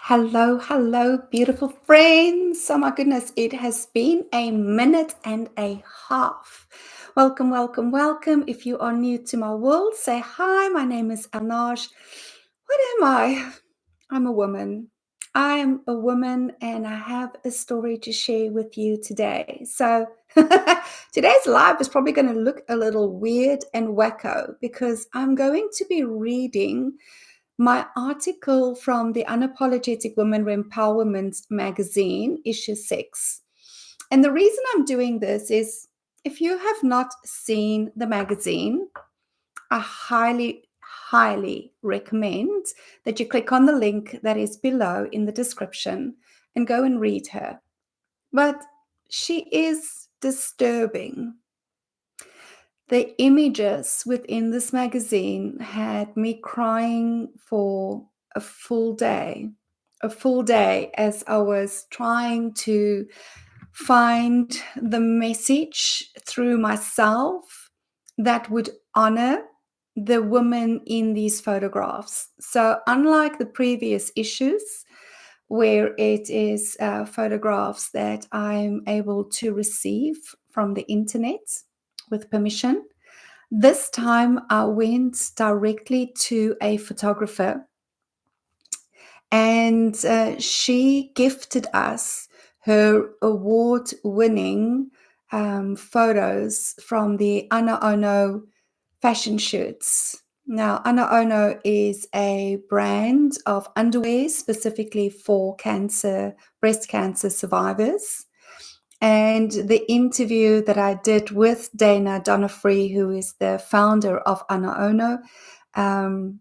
Hello, hello, beautiful friends. Oh my goodness, it has been a minute and a half. Welcome, welcome, welcome. If you are new to my world, say hi. My name is Anaj. What am I? I'm a woman. I am a woman and I have a story to share with you today. So, today's live is probably going to look a little weird and wacko because I'm going to be reading my article from the Unapologetic Woman Rempowerment Magazine, issue 6. And the reason I'm doing this is if you have not seen the magazine, I highly, highly recommend that you click on the link that is below in the description and go and read her. But she is disturbing. The images within this magazine had me crying for a full day as I was trying to find the message through myself that would honor the women in these photographs. So, unlike the previous issues, where it is photographs that I'm able to receive from the internet with permission. This time I went directly to a photographer and she gifted us her award-winning photos from the Ana Ono fashion shoots. Now, Ana Ono is a brand of underwear specifically for breast cancer survivors. And the interview that I did with Dana Donofree, who is the founder of Ana Ono, the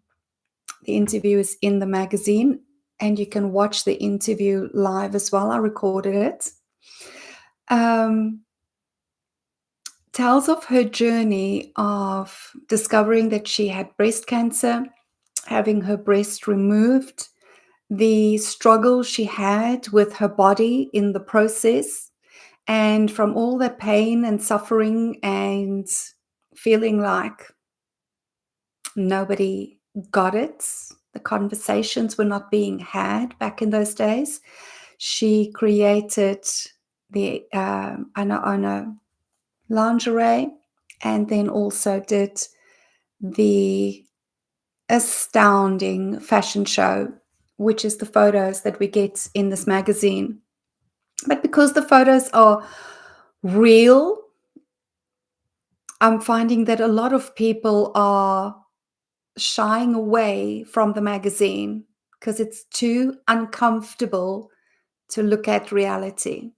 interview is in the magazine, and you can watch the interview live as well. I recorded it. Tells of her journey of discovering that she had breast cancer, having her breast removed, the struggle she had with her body in the process, and from all that pain and suffering and feeling like nobody got it, the conversations were not being had back in those days, she created the Ana Ono lingerie and then also did the astounding fashion show, which is the photos that we get in this magazine. But because the photos are real, I'm finding that a lot of people are shying away from the magazine because it's too uncomfortable to look at reality.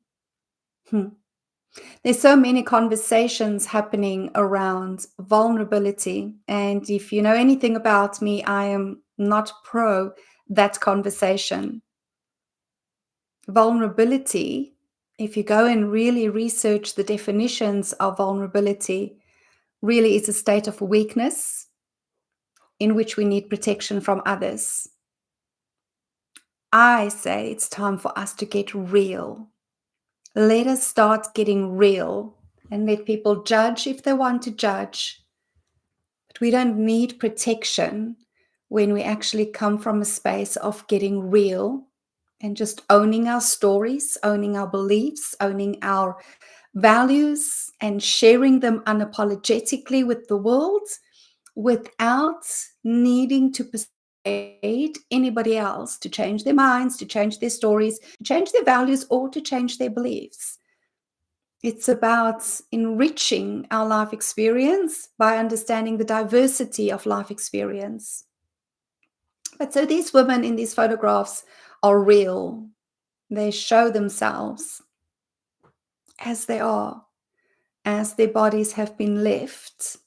There's so many conversations happening around vulnerability. And if you know anything about me, I am not pro that conversation. Vulnerability, if you go and really research the definitions of vulnerability, really is a state of weakness in which we need protection from others. I say it's time for us to get real. Let us start getting real and let people judge if they want to judge. But we don't need protection when we actually come from a space of getting real and just owning our stories, owning our beliefs, owning our values, and sharing them unapologetically with the world without needing to persuade anybody else to change their minds, to change their stories, to change their values, or to change their beliefs. It's about enriching our life experience by understanding the diversity of life experience. But so these women in these photographs are real. They show themselves as they are, as their bodies have been left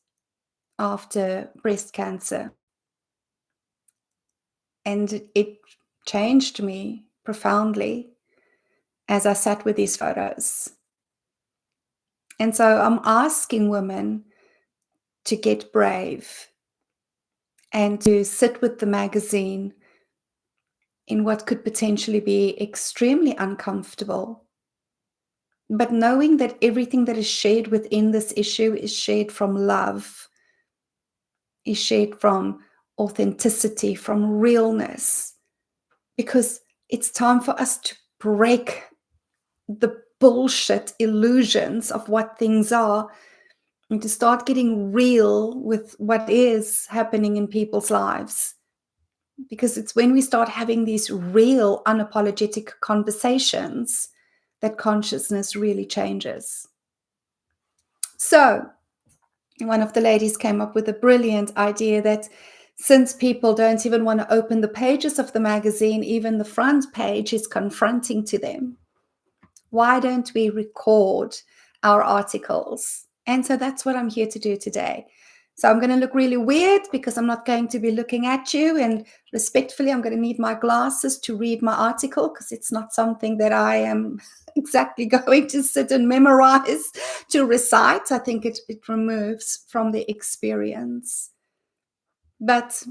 after breast cancer. And it changed me profoundly as I sat with these photos. And so I'm asking women to get brave and to sit with the magazine in what could potentially be extremely uncomfortable. But knowing that everything that is shared within this issue is shared from love, is shared from authenticity, from realness. Because It's time for us to break the bullshit illusions of what things are and to start getting real with what is happening in people's lives. Because it's when we start having these real, unapologetic conversations that consciousness really changes. So, one of the ladies came up with a brilliant idea that since people don't even want to open the pages of the magazine, even the front page is confronting to them. Why don't we record our articles? And so that's what I'm here to do today. So I'm going to look really weird because I'm not going to be looking at you. And respectfully, I'm going to need my glasses to read my article because it's not something that I am exactly going to sit and memorize to recite. I think it removes from the experience. But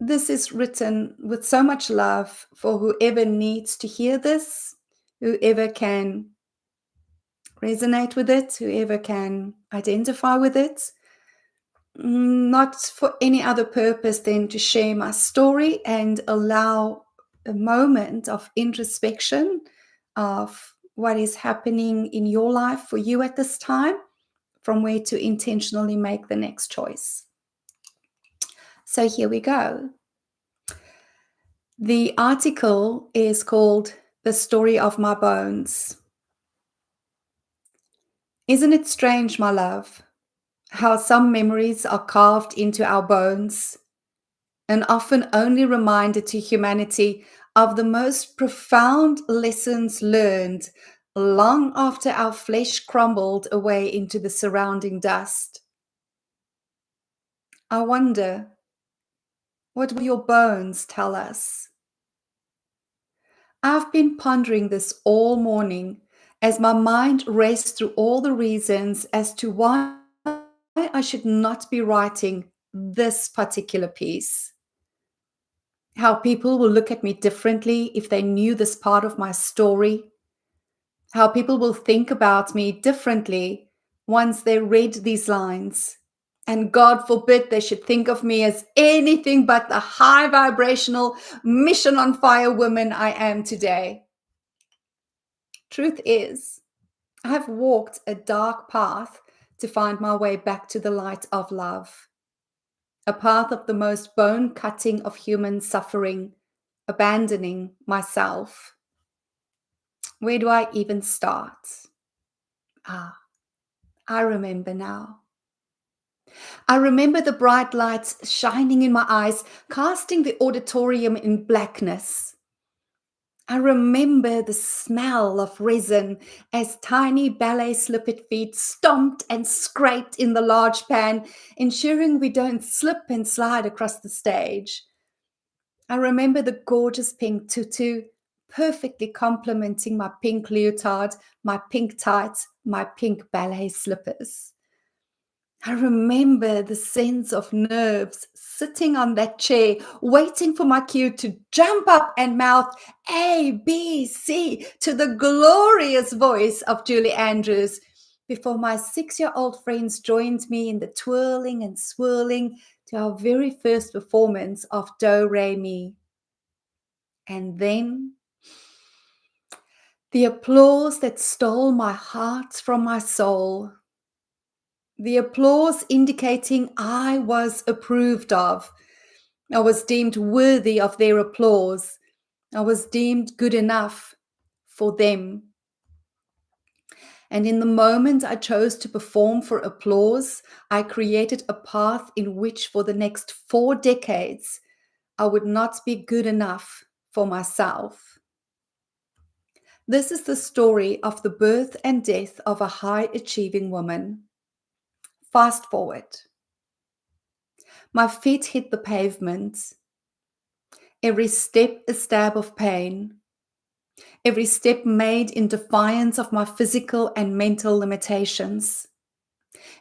this is written with so much love for whoever needs to hear this, whoever can resonate with it, whoever can identify with it, not for any other purpose than to share my story and allow a moment of introspection of what is happening in your life for you at this time, from where to intentionally make the next choice. So here we go. The article is called The Story of My Bones. Isn't it strange, my love, how some memories are carved into our bones and often only reminded to humanity of the most profound lessons learned long after our flesh crumbled away into the surrounding dust. I wonder, what will your bones tell us? I've been pondering this all morning as my mind raced through all the reasons as to why I should not be writing this particular piece. How people will look at me differently if they knew this part of my story. How people will think about me differently once they read these lines. And God forbid they should think of me as anything but the high vibrational, mission on fire woman I am today. Truth is, I have walked a dark path to find my way back to the light of love. A path of the most bone-cutting of human suffering, abandoning myself. Where do I even start? I remember now. I remember the bright lights shining in my eyes, casting the auditorium in blackness. I remember the smell of resin as tiny ballet slippered feet stomped and scraped in the large pan, ensuring we don't slip and slide across the stage. I remember the gorgeous pink tutu, perfectly complementing my pink leotard, my pink tights, my pink ballet slippers. I remember the sense of nerves sitting on that chair, waiting for my cue to jump up and mouth A, B, C to the glorious voice of Julie Andrews before my 6-year-old friends joined me in the twirling and swirling to our very first performance of Do, Re, Mi. And then the applause that stole my heart from my soul. The applause indicating I was approved of. I was deemed worthy of their applause. I was deemed good enough for them. And in the moment I chose to perform for applause, I created a path in which for the next 4 decades, I would not be good enough for myself. This is the story of the birth and death of a high-achieving woman. Fast forward. My feet hit the pavement. Every step a stab of pain. Every step made in defiance of my physical and mental limitations.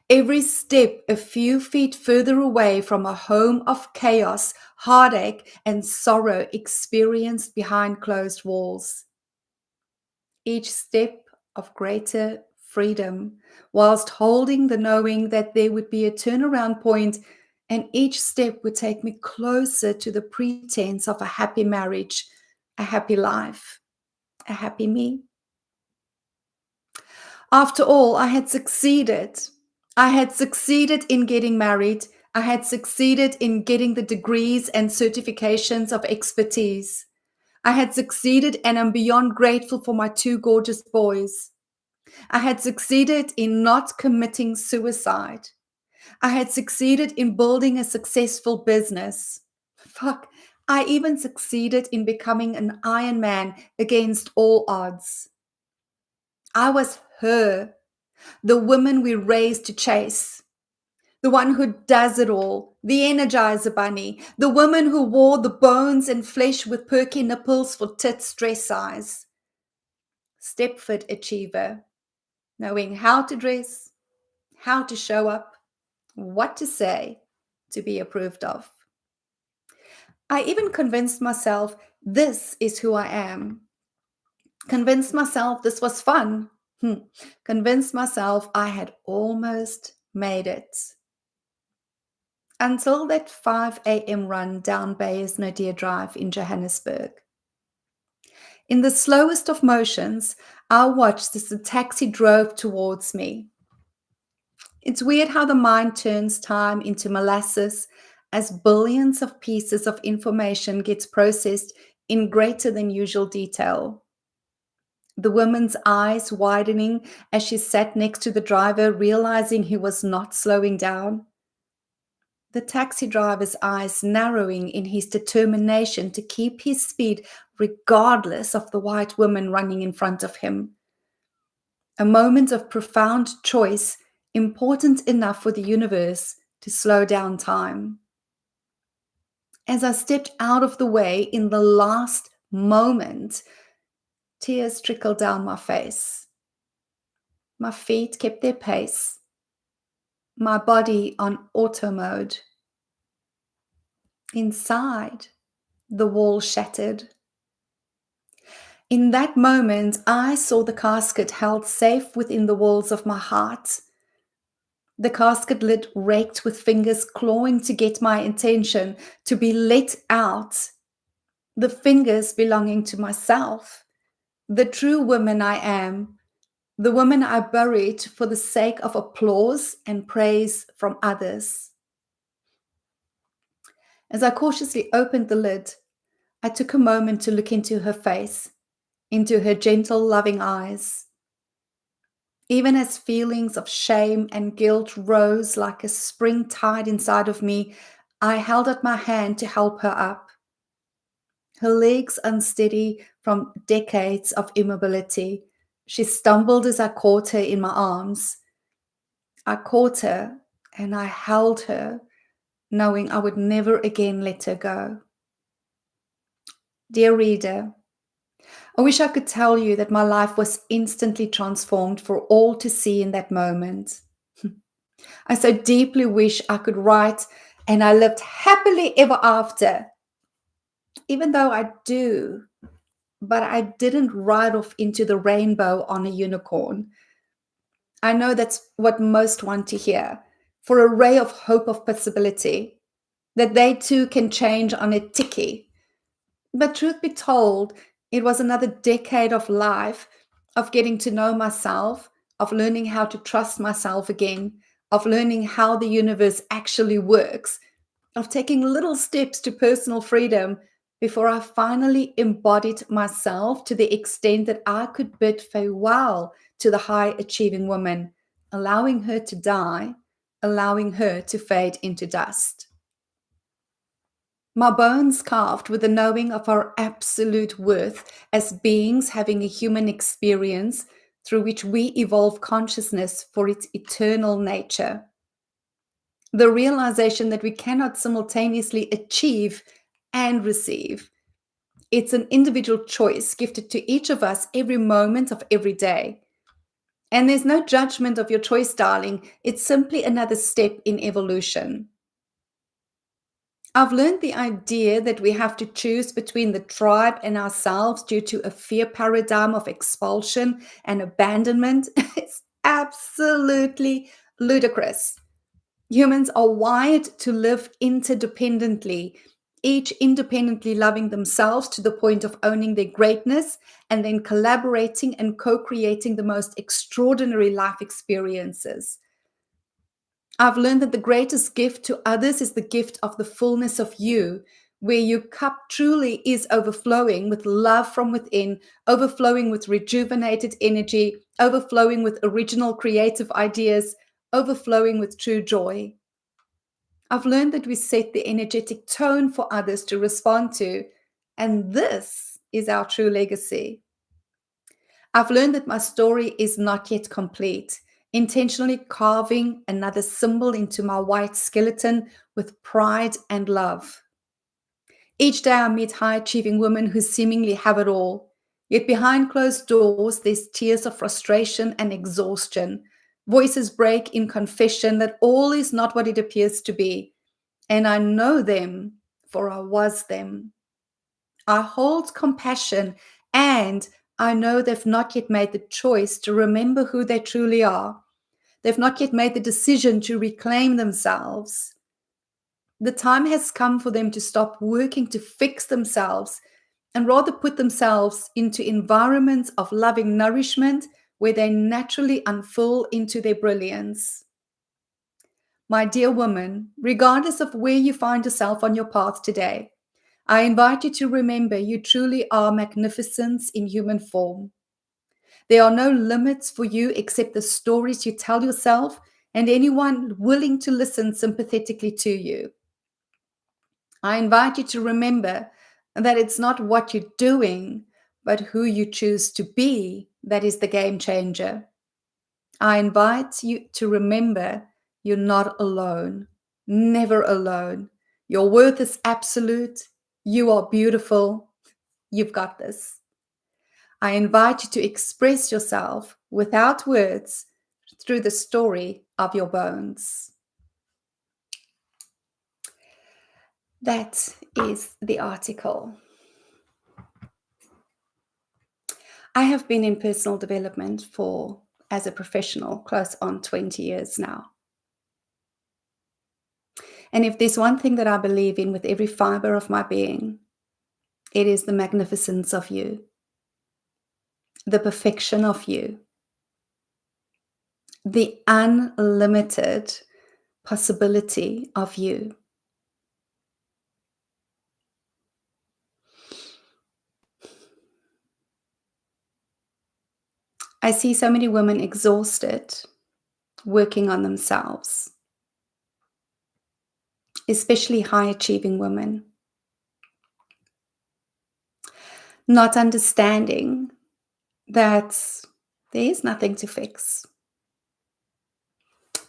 Every step a few feet further away from a home of chaos, heartache, and sorrow experienced behind closed walls. Each step of greater freedom, whilst holding the knowing that there would be a turnaround point, and each step would take me closer to the pretense of a happy marriage, a happy life, a happy me. After all, I had succeeded. I had succeeded in getting married. I had succeeded in getting the degrees and certifications of expertise. I had succeeded and am beyond grateful for my two gorgeous boys. I had succeeded in not committing suicide. I had succeeded in building a successful business. Fuck, I even succeeded in becoming an Iron Man against all odds. I was her, the woman we raised to chase, the one who does it all, the Energizer Bunny, the woman who wore the bones and flesh with perky nipples for tits dress size. Stepford achiever, knowing how to dress, how to show up, what to say to be approved of. I even convinced myself this is who I am. Convinced myself this was fun. Convinced myself I had almost made it. Until that 5 a.m. run down Bayes Nadir Drive in Johannesburg. In the slowest of motions, I watched as the taxi drove towards me. It's weird how the mind turns time into molasses as billions of pieces of information gets processed in greater than usual detail. The woman's eyes widening as she sat next to the driver, realizing he was not slowing down. The taxi driver's eyes narrowing in his determination to keep his speed regardless of the white woman running in front of him. A moment of profound choice, important enough for the universe to slow down time. As I stepped out of the way in the last moment, tears trickled down my face. My feet kept their pace, my body on auto mode. Inside, the wall shattered. In that moment, I saw the casket held safe within the walls of my heart. The casket lid raked with fingers clawing to get my attention, to be let out. The fingers belonging to myself, the true woman I am, the woman I buried for the sake of applause and praise from others. As I cautiously opened the lid, I took a moment to look into her face, into her gentle, loving eyes. Even as feelings of shame and guilt rose like a spring tide inside of me, I held out my hand to help her up. Her legs unsteady from decades of immobility, she stumbled as I caught her in my arms. I caught her and I held her, knowing I would never again let her go. Dear reader, I wish I could tell you that my life was instantly transformed for all to see in that moment. I so deeply wish I could write, and I lived happily ever after. Even though I do, but I didn't ride off into the rainbow on a unicorn. I know that's what most want to hear, for a ray of hope of possibility, that they too can change on a ticky. But truth be told, it was another decade of life, of getting to know myself, of learning how to trust myself again, of learning how the universe actually works, of taking little steps to personal freedom before I finally embodied myself to the extent that I could bid farewell to the high achieving woman, allowing her to die, allowing her to fade into dust. My bones carved with the knowing of our absolute worth as beings having a human experience through which we evolve consciousness for its eternal nature. The realization that we cannot simultaneously achieve and receive. It's an individual choice gifted to each of us every moment of every day. And there's no judgment of your choice, darling. It's simply another step in evolution. I've learned the idea that we have to choose between the tribe and ourselves due to a fear paradigm of expulsion and abandonment. It's absolutely ludicrous. Humans are wired to live interdependently, each independently loving themselves to the point of owning their greatness, and then collaborating and co-creating the most extraordinary life experiences. I've learned that the greatest gift to others is the gift of the fullness of you, where your cup truly is overflowing with love from within, overflowing with rejuvenated energy, overflowing with original creative ideas, overflowing with true joy. I've learned that we set the energetic tone for others to respond to, and this is our true legacy. I've learned that my story is not yet complete, intentionally carving another symbol into my white skeleton with pride and love. Each day I meet high achieving women who seemingly have it all. Yet behind closed doors, there's tears of frustration and exhaustion. Voices break in confession that all is not what it appears to be. And I know them, for I was them. I hold compassion, and I know they've not yet made the choice to remember who they truly are. They've not yet made the decision to reclaim themselves. The time has come for them to stop working to fix themselves and rather put themselves into environments of loving nourishment where they naturally unfold into their brilliance. My dear woman, regardless of where you find yourself on your path today, I invite you to remember you truly are magnificence in human form. There are no limits for you except the stories you tell yourself and anyone willing to listen sympathetically to you. I invite you to remember that it's not what you're doing, but who you choose to be that is the game changer. I invite you to remember you're not alone, never alone. Your worth is absolute. You are beautiful. You've got this. I invite you to express yourself without words through the story of your bones. That is the article. I have been in personal development as a professional, close on 20 years now. And if there's one thing that I believe in with every fiber of my being, it is the magnificence of you, the perfection of you, the unlimited possibility of you. I see so many women exhausted, working on themselves, especially high achieving women, not understanding that there is nothing to fix.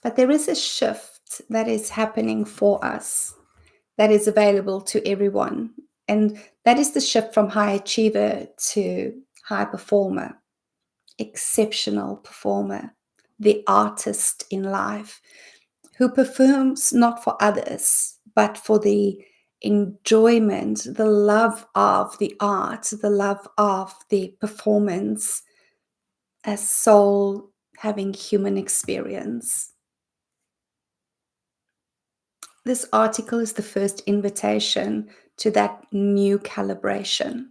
But there is a shift that is happening for us that is available to everyone. And that is the shift from high achiever to high performer, exceptional performer, the artist in life who performs not for others, but for the enjoyment, the love of the art, the love of the performance as soul having human experience. This article is the first invitation to that new calibration.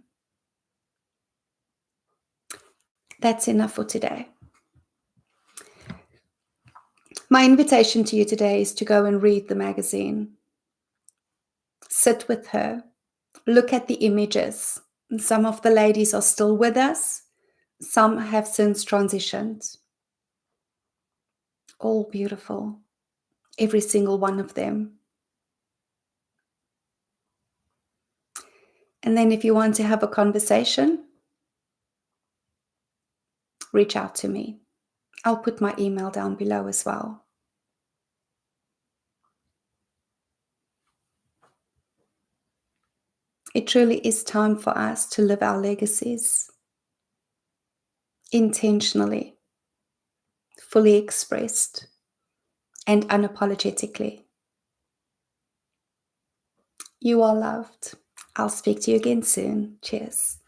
That's enough for today. My invitation to you today is to go and read the magazine. Sit with her. Look at the images. Some of the ladies are still with us. Some have since transitioned. All beautiful. Every single one of them. And then if you want to have a conversation, reach out to me. I'll put my email down below as well. It truly is time for us to live our legacies intentionally, fully expressed, and unapologetically. You are loved. I'll speak to you again soon. Cheers.